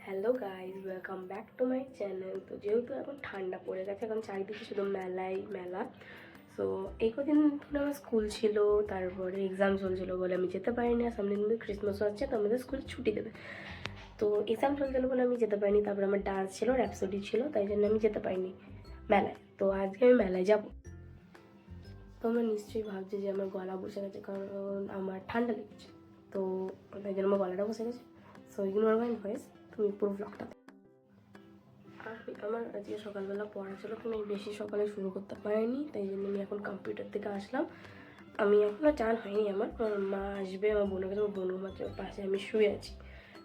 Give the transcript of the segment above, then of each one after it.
Hello guys, welcome back to my channel. তো যেহেতু এখন ঠান্ডা পড়ে গেছে, এখন চারিদিকে শুধু মেলাই মেলা। সো এই কদিন ধরে আমার স্কুল ছিল, তারপরে এক্সাম চলছিলো বলে আমি যেতে পারিনি। আর সামনে কিন্তু ক্রিসমাসও আছে, তো আমাদের স্কুল ছুটি দেবে। তো এক্সাম চলছিলো বলে আমি যেতে পারিনি। তারপরে আমার ডান্স ছিল, র্যাপসোডি ছিল, তাই জন্য আমি যেতে পারিনি মেলায়। তো আজকে আমি মেলায় যাবো। তোমরা নিশ্চয়ই ভাবছো যে আমার গলা বসে গেছে, কারণ আমার ঠান্ডা লেগেছে। তো তাই জন্য আমার গলাটা বসে গেছে। সো ইগনোর মাই ভয়েস, তুমি পুরো ব্লগটা। আমার আজকে সকালবেলা পড়া ছিল, কিন্তু আমি বেশি সকালে শুরু করতে পারিনি, তাই জন্য আমি এখন কম্পিউটার থেকে আসলাম। আমি এখনও চান হয়নি আমার মা আসবে, আমার বোনের কাছে, আমার বোন মাত্র পাশে আমি শুয়ে আছি।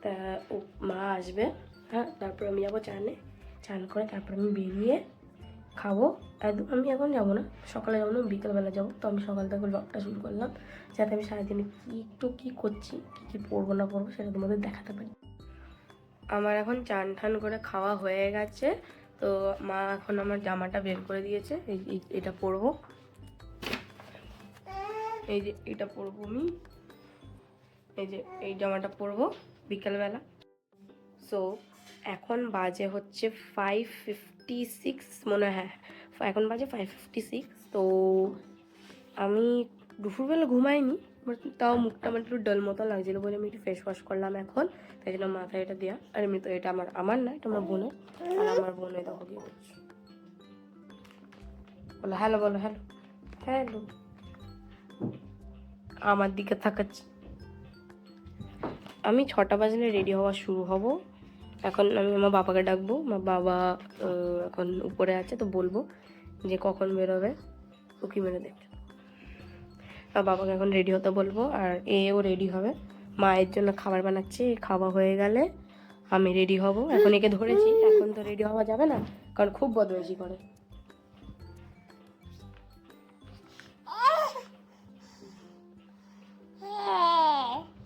তা ও মা আসবে, হ্যাঁ, তারপর আমি যাবো চান করে তারপর আমি বেরিয়ে খাবো। একদম আমি এখন যাবো না, সকালে যাবো না, বিকেলবেলা যাবো। তো আমি সকাল থেকে ব্লগটা শুরু করলাম, যাতে আমি সারাদিনে কী করছি, কী পড়বো না পড়বো সেটা তোমাদের দেখাতে পারি। আমার এখন চান ঠান করে খাওয়া হয়ে গেছে। তো মা এখন আমার জামাটা বের করে দিয়েছে, এটা পরবো, এই যে এটা পরবো আমি, এই যে এই জামাটা পরবো বিকেলবেলা। সো এখন বাজে হচ্ছে 5:56 মনে হয়, হ্যাঁ এখন বাজে 5:56। তো আমি দুপুরবেলা ঘুমাইনি, বাট তাও মুখটা আমার একটু ডল মতো লাগছিলো বলে আমি একটু ফেস ওয়াশ করলাম এখন, তাই জন্য মাথায় এটা দেওয়া। আর এমনি তো এটা আমার না, এটা আমার বোনের। আর আমার বোনে দেখো কি করছে, বলো হ্যালো, বলো হ্যালো হ্যালো, আমার দিকে তাকাচ্ছি। আমি 6টা বাজলে রেডি হওয়া শুরু হব। এখন আমি আমার বাবাকে ডাকবো, আমার বাবা এখন উপরে আছে, তো বলবো যে কখন বেরোবে, উকি মেরে দেখবে। আর বাবাকে এখন রেডি হতে বলবো, আর এও রেডি হবে। মায়ের জন্য খাবার বানাচ্ছে, খাওয়া হয়ে গেলে আমি রেডি হব। এখন একে ধরেছি, এখন তো রেডি হওয়া যাবে না, কারণ খুব বদমাইশি করে।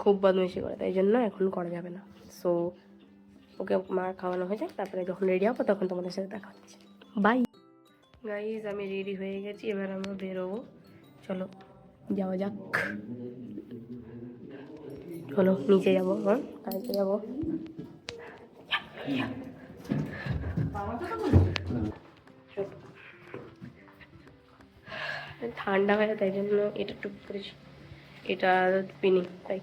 খুব বদমাইশি করে, তাই জন্য এখন করা যাবে না। সো ওকে মার খাওয়ানো হয়ে যায়, তারপরে যখন রেডি হবো তখন তোমাদের সাথে দেখা হচ্ছে। বাই গাইজ, আমি রেডি হয়ে গেছি, এবার আমরা বেরোবো। চলো যাওয়া যাক। চলো নিচে যাবো, হ্যাঁ কাজে যাবো। ঠান্ডা হয়ে, তাই জন্য এটা টুক করেছি, এটা পিনি তাই।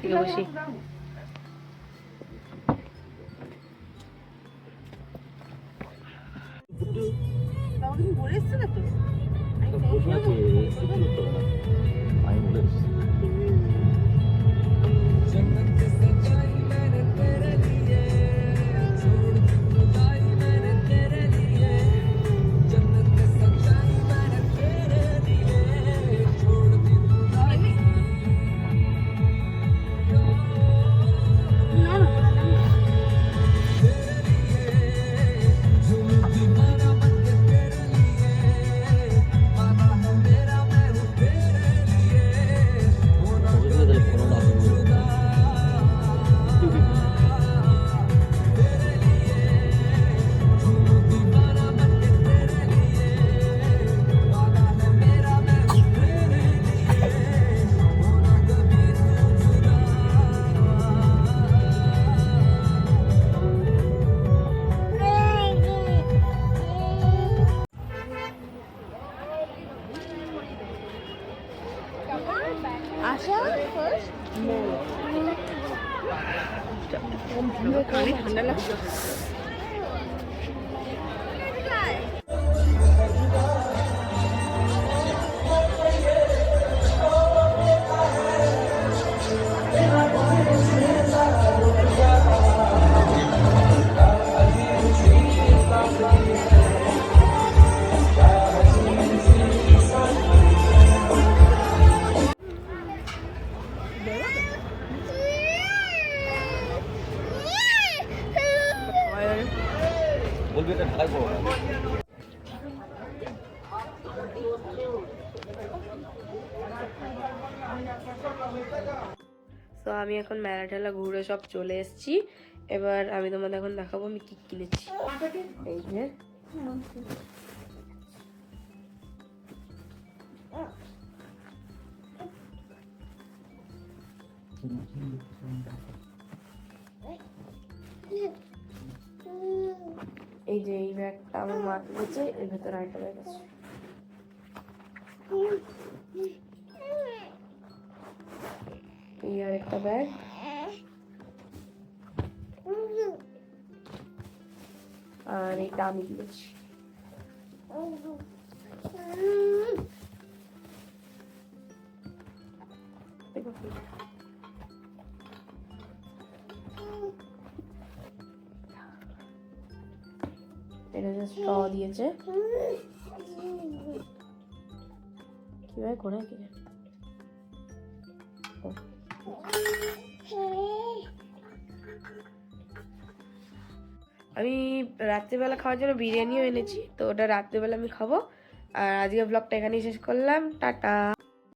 থেকে বসি। ঠান্ডা লাগছে। তো আমি এখন মেলা টেলা ঘুরে সব চলে এসেছি। এবার আমি তোমাদের এখন দেখাবো আমি কি কিনেছি। এই যে এই যে এই ব্যাগটা আমার মা দিয়েছে, এর ভেতরে আরেকটা ব্যাগ আছে। এই আরেকটা ব্যাগ, আর এইটা আমি দিয়েছি। এটা যে স্ট্র দিয়েছে, কিভাবে করে কি আমি রাত্রিবেলা খাওয়ার জন্য বিরিয়ানিও এনেছি, তো ওটা রাত্রিবেলা আমি খাবো। আর আজকে ব্লগটা এখানেই শেষ করলাম, টাটা।